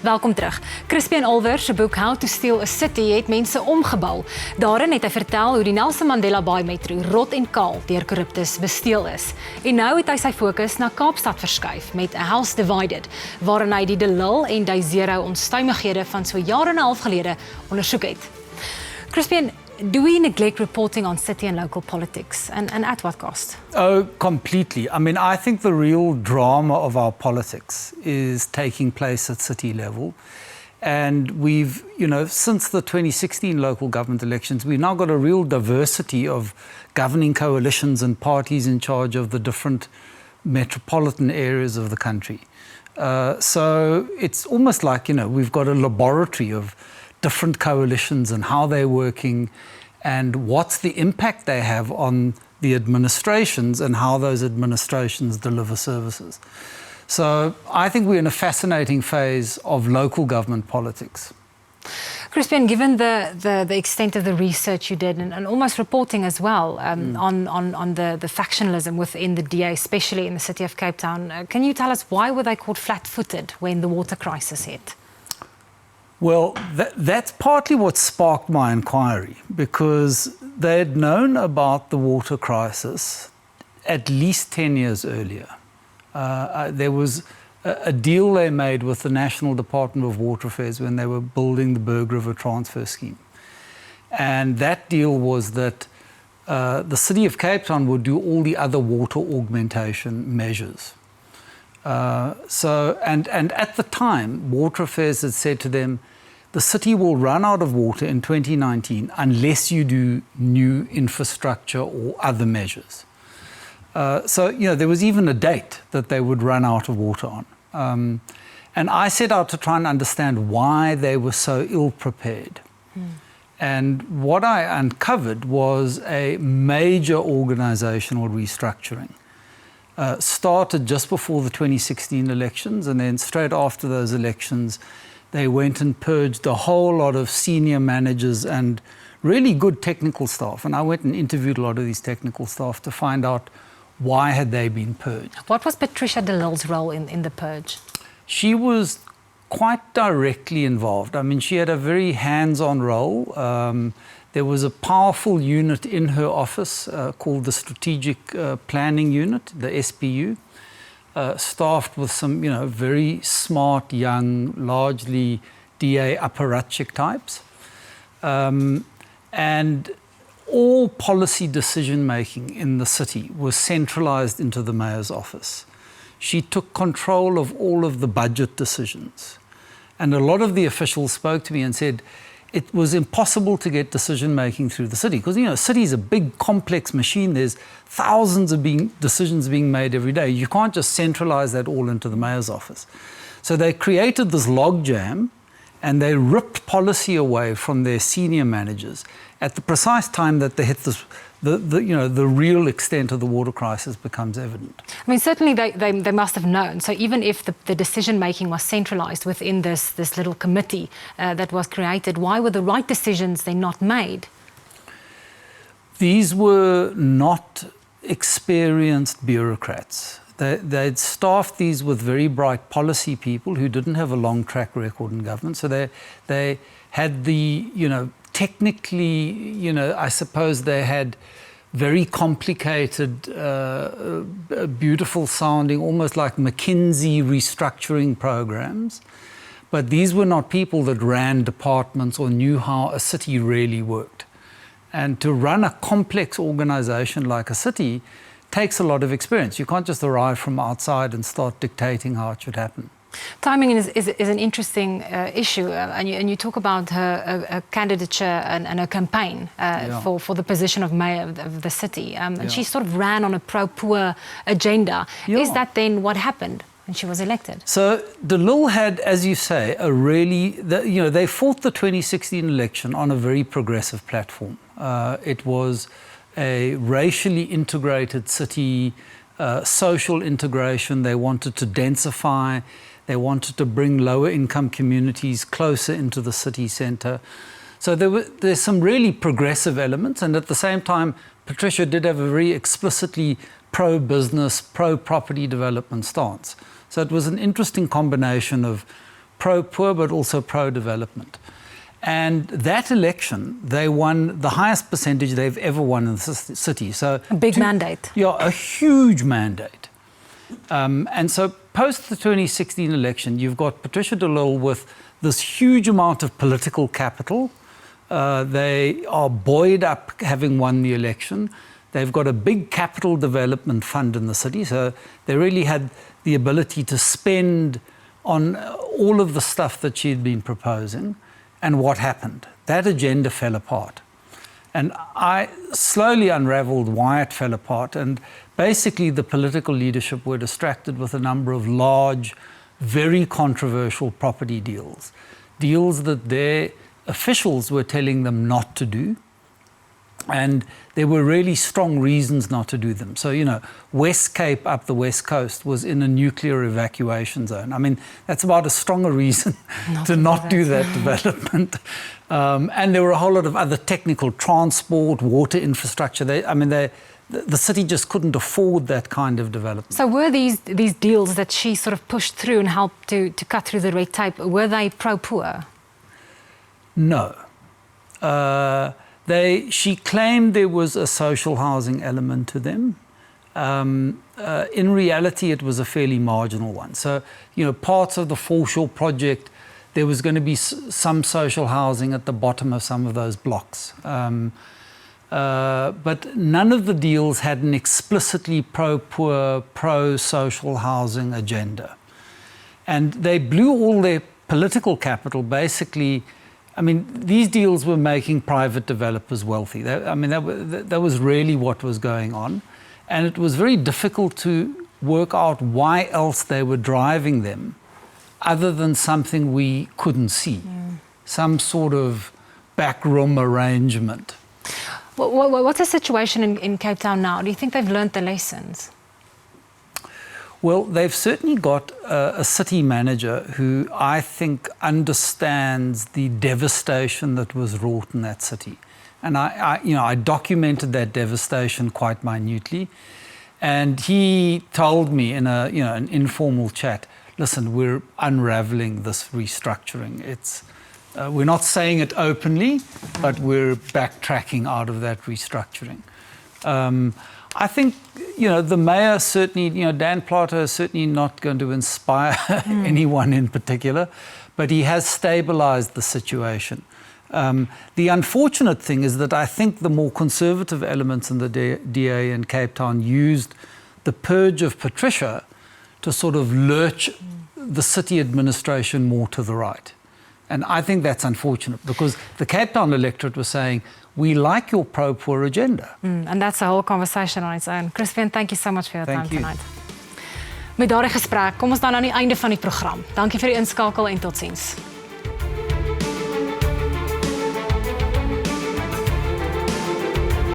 Welkom terug. Crispian Olver se boek How to Steal a City het mense omgebou. Daarin het hy vertel hoe die Nelson Mandela Bay metro rot en kaal deur korruptes besteel is. En nou het hy sy fokus na Kaapstad verskuif met A House Divided, waarin hy die delil en die zero onstuimighede van so jaar en 'n half gelede ondersoek het. Crispian, do we neglect reporting on city and local politics, and at what cost? Oh, completely. I mean, I think the real drama of our politics is taking place at city level. And we've, since the 2016 local government elections, we've now got a real diversity of governing coalitions and parties in charge of the different metropolitan areas of the country. So it's almost like, we've got a laboratory of different coalitions and how they're working and what's the impact they have on the administrations and how those administrations deliver services. So I think we're in a fascinating phase of local government politics. Crispian, given the extent of the research you did and almost reporting as well on the factionalism within the DA, especially in the city of Cape Town, can you tell us why were they caught flat-footed when the water crisis hit? Well, that's partly what sparked my inquiry, because they had known about the water crisis at least 10 years earlier. There was a deal they made with the National Department of Water Affairs when they were building the Berg River Transfer Scheme. And that deal was that the City of Cape Town would do all the other water augmentation measures. And at the time, Water Affairs had said to them, the city will run out of water in 2019 unless you do new infrastructure or other measures. There was even a date that they would run out of water on. And I set out to try and understand why they were so ill-prepared. And what I uncovered was a major organizational restructuring. Started just before the 2016 elections, and then straight after those elections, they went and purged a whole lot of senior managers and really good technical staff. And I went and interviewed a lot of these technical staff to find out why had they been purged. What was Patricia de Lille's role in the purge? She was quite directly involved. I mean, she had a very hands-on role. There was a powerful unit in her office called the Strategic Planning Unit, the SPU, staffed with some, very smart, young, largely DA apparatchik types. And all policy decision-making in the city was centralized into the mayor's office. She took control of all of the budget decisions. And a lot of the officials spoke to me and said, it was impossible to get decision-making through the city because, a city is a big, complex machine. There's thousands of decisions being made every day. You can't just centralize that all into the mayor's office. So they created this logjam and they ripped policy away from their senior managers at the precise time that they hit the real extent of the water crisis becomes evident. I mean, certainly they must have known. So even if the decision-making was centralized within this little committee that was created, why were the right decisions then not made? These were not experienced bureaucrats. They'd staffed these with very bright policy people who didn't have a long track record in government. So they had the, technically, I suppose they had very complicated, beautiful sounding, almost like McKinsey restructuring programs. But these were not people that ran departments or knew how a city really worked. And to run a complex organization like a city takes a lot of experience. You can't just arrive from outside and start dictating how it should happen. Timing is an interesting issue, and you talk about her candidature and her campaign for the position of mayor of the city. And she sort of ran on a pro-poor agenda. Yeah. Is that then what happened when she was elected? So de Lille had, as you say, they fought the 2016 election on a very progressive platform. It was a racially integrated city, social integration. They wanted to densify. They wanted to bring lower income communities closer into the city centre. So there's some really progressive elements, and at the same time, Patricia did have a very explicitly pro-business, pro-property development stance. So it was an interesting combination of pro-poor but also pro-development. And that election, they won the highest percentage they've ever won in the city. So a big mandate. Yeah, a huge mandate. And so post the 2016 election, you've got Patricia de Lille with this huge amount of political capital. They are buoyed up having won the election. They've got a big capital development fund in the city, so they really had the ability to spend on all of the stuff that she had been proposing. And what happened? That agenda fell apart. And I slowly unraveled why it fell apart. And basically the political leadership were distracted with a number of large, very controversial property deals. Deals that their officials were telling them not to do. And there were really strong reasons not to do them. So, you know, West Cape up the West Coast was in a nuclear evacuation zone. I mean, that's about as strong a reason to not do that development. And there were a whole lot of other technical transport, water infrastructure. The city just couldn't afford that kind of development. So were these deals that she sort of pushed through and helped to cut through the red tape, were they pro-poor? No. She claimed there was a social housing element to them. In reality, it was a fairly marginal one. So, you know, parts of the Foreshore project, there was going to be some social housing at the bottom of some of those blocks. But none of the deals had an explicitly pro-poor, pro-social housing agenda. And they blew all their political capital basically. I mean, these deals were making private developers wealthy. That was really what was going on. And it was very difficult to work out why else they were driving them, other than something we couldn't see, some sort of backroom arrangement. What's the situation in Cape Town now? Do you think they've learned the lessons? Well, they've certainly got a city manager who I think understands the devastation that was wrought in that city. And I documented that devastation quite minutely. And he told me in an informal chat, listen, we're unraveling this restructuring. We're not saying it openly, but we're backtracking out of that restructuring. I think, you know, the mayor certainly, you know, Dan Plato is certainly not going to inspire anyone in particular, but he has stabilized the situation. The unfortunate thing is that I think the more conservative elements in the DA in Cape Town used the purge of Patricia to sort of lurch the city administration more to the right. And I think that's unfortunate because the Cape Town electorate was saying, we like your pro-poor agenda. And that's a whole conversation on its own. Crispian, thank you so much for your time tonight. Met daardie gesprek kom ons dan aan die einde van die program. Dankie vir die inskakel en totsiens.